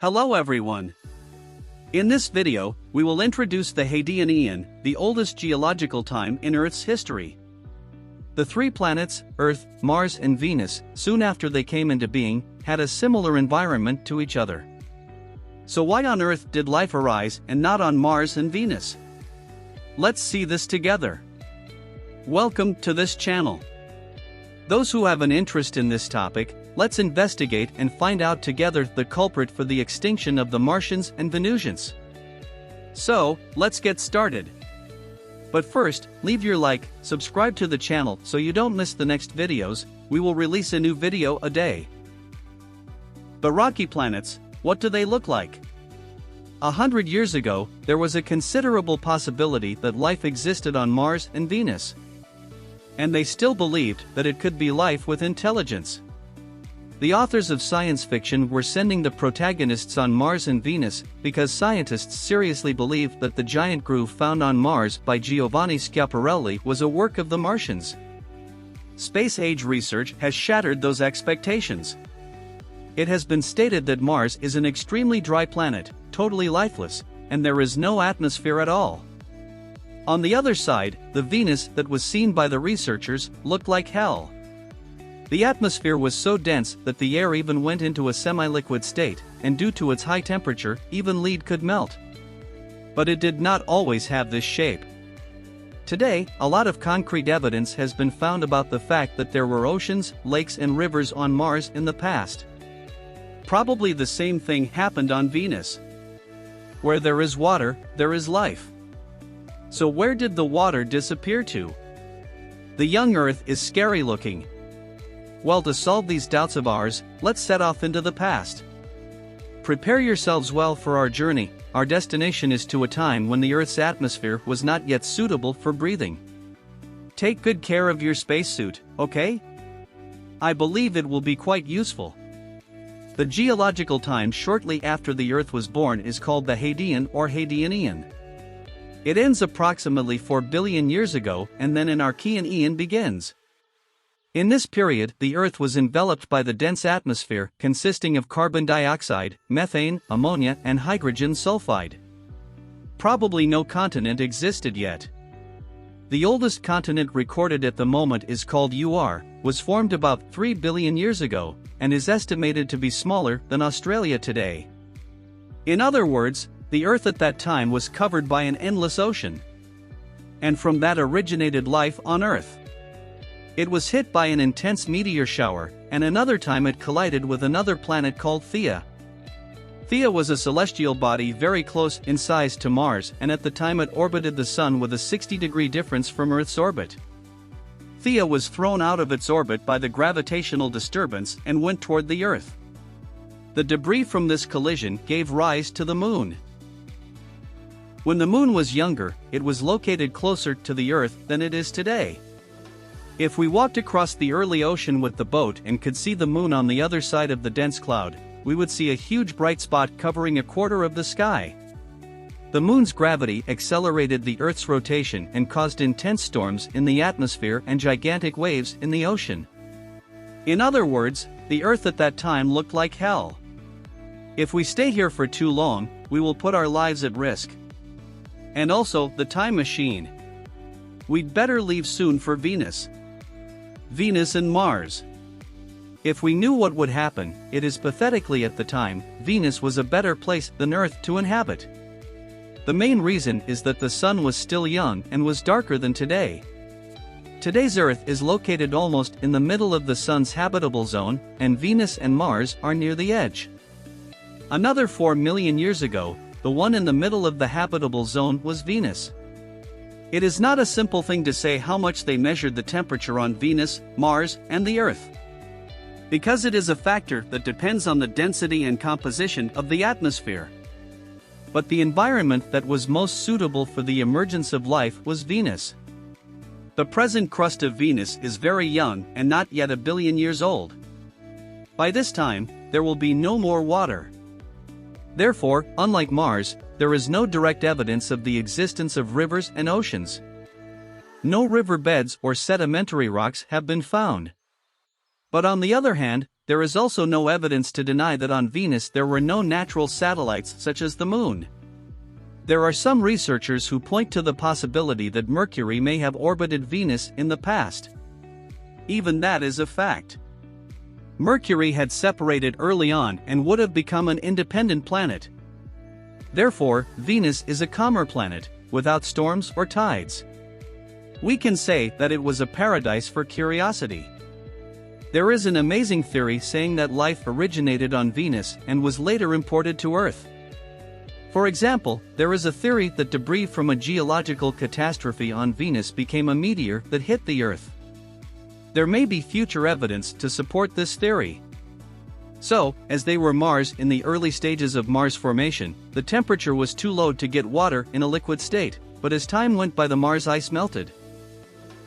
Hello everyone. In this video, we will introduce the Hadean Eon, the oldest geological time in Earth's history. The three planets, Earth, Mars and Venus, soon after they came into being, had a similar environment to each other. So why on Earth did life arise and not on Mars and Venus? Let's see this together. Welcome to this channel. Those who have an interest in this topic, let's investigate and find out together the culprit for the extinction of the Martians and Venusians. So, let's get started. But first, leave your like, subscribe to the channel so you don't miss the next videos. We will release a new video a day. The rocky planets, what do they look like? 100 years ago, there was a considerable possibility that life existed on Mars and Venus. And they still believed that it could be life with intelligence. The authors of science fiction were sending the protagonists on Mars and Venus because scientists seriously believed that the giant groove found on Mars by Giovanni Schiaparelli was a work of the Martians. Space-age research has shattered those expectations. It has been stated that Mars is an extremely dry planet, totally lifeless, and there is no atmosphere at all. On the other side, the Venus that was seen by the researchers looked like hell. The atmosphere was so dense that the air even went into a semi-liquid state, and due to its high temperature, even lead could melt. But it did not always have this shape. Today, a lot of concrete evidence has been found about the fact that there were oceans, lakes and rivers on Mars in the past. Probably the same thing happened on Venus. Where there is water, there is life. So where did the water disappear to? The young Earth is scary looking. Well, to solve these doubts of ours, let's set off into the past. Prepare yourselves well for our journey. Our destination is to a time when the Earth's atmosphere was not yet suitable for breathing. Take good care of your spacesuit, okay? I believe it will be quite useful. The geological time shortly after the Earth was born is called the Hadean or Hadean Eon. It ends approximately 4 billion years ago, and then an Archean Eon begins. In this period, the Earth was enveloped by the dense atmosphere consisting of carbon dioxide, methane, ammonia, and hydrogen sulfide. Probably no continent existed yet. The oldest continent recorded at the moment is called was formed about 3 billion years ago, and is estimated to be smaller than Australia today. In other words, the Earth at that time was covered by an endless ocean. And from that originated life on Earth. It was hit by an intense meteor shower, and another time it collided with another planet called Theia. Theia was a celestial body very close in size to Mars, and at the time it orbited the Sun with a 60-degree difference from Earth's orbit. Theia was thrown out of its orbit by the gravitational disturbance and went toward the Earth. The debris from this collision gave rise to the Moon. When the Moon was younger, it was located closer to the Earth than it is today. If we walked across the early ocean with the boat and could see the Moon on the other side of the dense cloud, we would see a huge bright spot covering a quarter of the sky. The Moon's gravity accelerated the Earth's rotation and caused intense storms in the atmosphere and gigantic waves in the ocean. In other words, the Earth at that time looked like hell. If we stay here for too long, we will put our lives at risk. And also, the time machine. We'd better leave soon for Venus. Venus and Mars. If we knew what would happen, it is pathetically at the time, Venus was a better place than Earth to inhabit. The main reason is that the Sun was still young and was darker than today. Today's Earth is located almost in the middle of the Sun's habitable zone, and Venus and Mars are near the edge. Another 4 million years ago, the one in the middle of the habitable zone was Venus. It is not a simple thing to say how much they measured the temperature on Venus, Mars, and the Earth. Because it is a factor that depends on the density and composition of the atmosphere. But the environment that was most suitable for the emergence of life was Venus. The present crust of Venus is very young and not yet 1 billion years old. By this time, there will be no more water. Therefore, unlike Mars, there is no direct evidence of the existence of rivers and oceans. No riverbeds or sedimentary rocks have been found. But on the other hand, there is also no evidence to deny that on Venus there were no natural satellites such as the Moon. There are some researchers who point to the possibility that Mercury may have orbited Venus in the past. Even that is a fact. Mercury had separated early on and would have become an independent planet. Therefore, Venus is a calmer planet, without storms or tides. We can say that it was a paradise for curiosity. There is an amazing theory saying that life originated on Venus and was later imported to Earth. For example, there is a theory that debris from a geological catastrophe on Venus became a meteor that hit the Earth. There may be future evidence to support this theory. So, as they were Mars in the early stages of Mars formation, the temperature was too low to get water in a liquid state, but as time went by the Mars ice melted.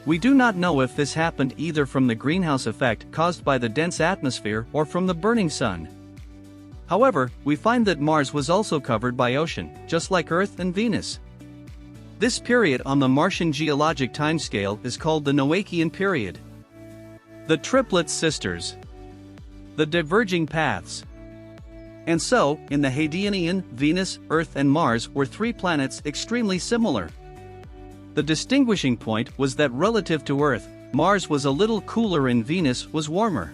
We do not know if this happened either from the greenhouse effect caused by the dense atmosphere or from the burning sun. However, we find that Mars was also covered by ocean, just like Earth and Venus. This period on the Martian geologic timescale is called the Noachian period. The triplet sisters. The diverging paths. And so, in the Hadean, Venus, Earth and Mars were three planets extremely similar. The distinguishing point was that relative to Earth, Mars was a little cooler and Venus was warmer.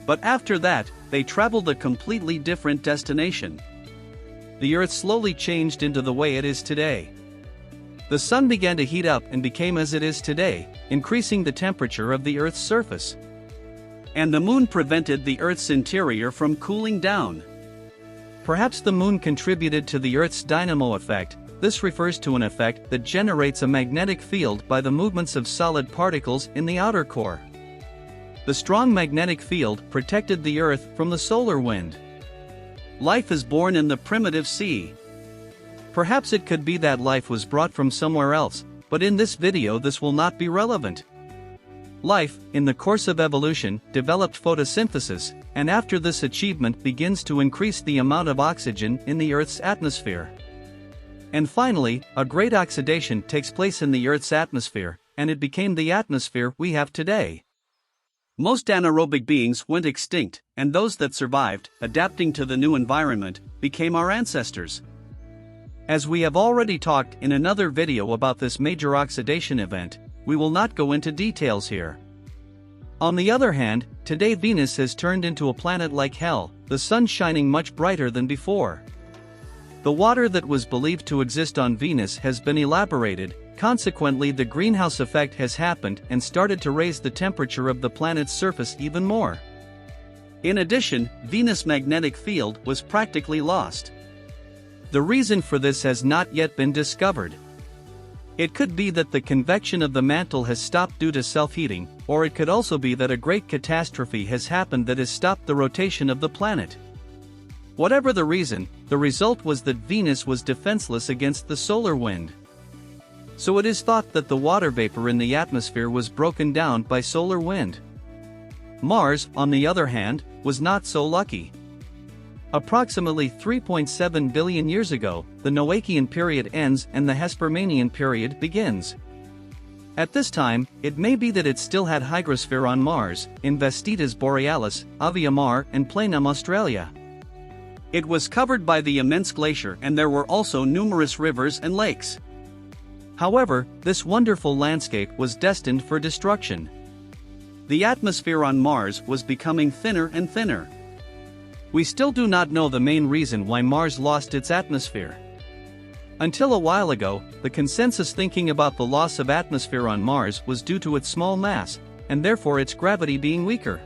But after that, they traveled a completely different destination. The Earth slowly changed into the way it is today. The Sun began to heat up and became as it is today, increasing the temperature of the Earth's surface. And the Moon prevented the Earth's interior from cooling down. Perhaps the Moon contributed to the Earth's dynamo effect. This refers to an effect that generates a magnetic field by the movements of solid particles in the outer core. The strong magnetic field protected the Earth from the solar wind. Life is born in the primitive sea. Perhaps it could be that life was brought from somewhere else, but in this video this will not be relevant. Life, in the course of evolution, developed photosynthesis, and after this achievement begins to increase the amount of oxygen in the Earth's atmosphere. And finally, a great oxidation takes place in the Earth's atmosphere, and it became the atmosphere we have today. Most anaerobic beings went extinct, and those that survived, adapting to the new environment, became our ancestors. As we have already talked in another video about this major oxidation event, we will not go into details here. On the other hand, today Venus has turned into a planet like hell, the sun shining much brighter than before. The water that was believed to exist on Venus has been elaborated, consequently the greenhouse effect has happened and started to raise the temperature of the planet's surface even more. In addition, Venus' magnetic field was practically lost. The reason for this has not yet been discovered. It could be that the convection of the mantle has stopped due to self-heating, or it could also be that a great catastrophe has happened that has stopped the rotation of the planet. Whatever the reason, the result was that Venus was defenseless against the solar wind. So it is thought that the water vapor in the atmosphere was broken down by solar wind. Mars, on the other hand, was not so lucky. Approximately 3.7 billion years ago, the Noachian period ends and the Hespermanian period begins. At this time, it may be that it still had hygrosphere on Mars, in Vestitas Borealis, Avia Mar and Planum Australia. It was covered by the immense glacier and there were also numerous rivers and lakes. However, this wonderful landscape was destined for destruction. The atmosphere on Mars was becoming thinner and thinner. We still do not know the main reason why Mars lost its atmosphere. Until a while ago, the consensus thinking about the loss of atmosphere on Mars was due to its small mass, and therefore its gravity being weaker.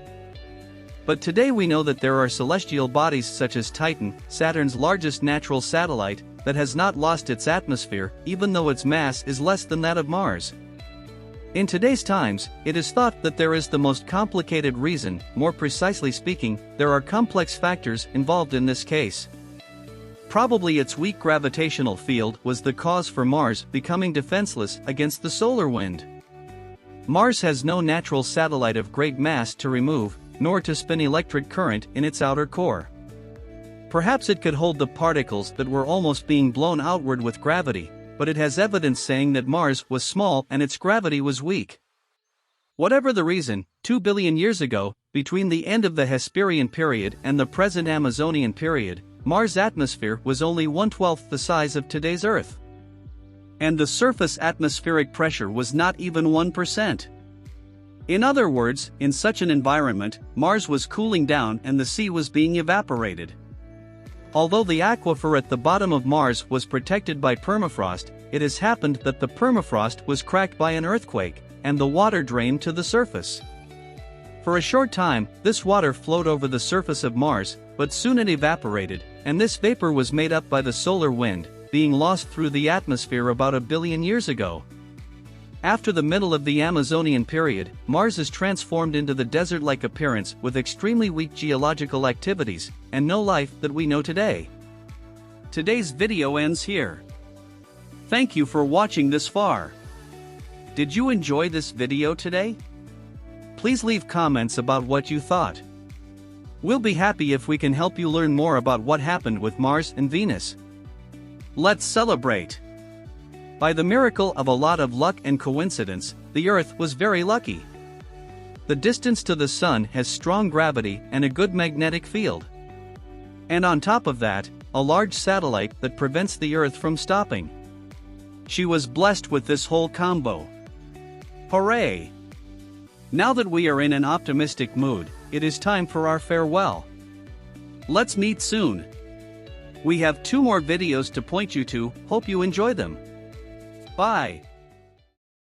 But today we know that there are celestial bodies such as Titan, Saturn's largest natural satellite, that has not lost its atmosphere, even though its mass is less than that of Mars. In today's times, it is thought that there is the most complicated reason. More precisely speaking, there are complex factors involved in this case. Probably its weak gravitational field was the cause for Mars becoming defenseless against the solar wind. Mars has no natural satellite of great mass to remove, nor to spin electric current in its outer core. Perhaps it could hold the particles that were almost being blown outward with gravity, but it has evidence saying that Mars was small and its gravity was weak. Whatever the reason, 2 billion years ago, Between the end of the Hesperian period and the present Amazonian period, Mars' atmosphere was only 1/12 the size of today's Earth. And the surface atmospheric pressure was not even 1%. In other words, in such an environment, Mars was cooling down and the sea was being evaporated. Although the aquifer at the bottom of Mars was protected by permafrost, it has happened that the permafrost was cracked by an earthquake, and the water drained to the surface. For a short time, this water flowed over the surface of Mars, but soon it evaporated, and this vapor was made up by the solar wind, being lost through the atmosphere about 1 billion years ago. After the middle of the Amazonian period, Mars is transformed into the desert-like appearance with extremely weak geological activities, and no life that we know today. Today's video ends here. Thank you for watching this far. Did you enjoy this video today? Please leave comments about what you thought. We'll be happy if we can help you learn more about what happened with Mars and Venus. Let's celebrate! By the miracle of a lot of luck and coincidence, the Earth was very lucky. The distance to the Sun has strong gravity and a good magnetic field. And on top of that, a large satellite that prevents the Earth from stopping. She was blessed with this whole combo. Hooray! Now that we are in an optimistic mood, it is time for our farewell. Let's meet soon. We have 2 more videos to point you to, hope you enjoy them. Bye.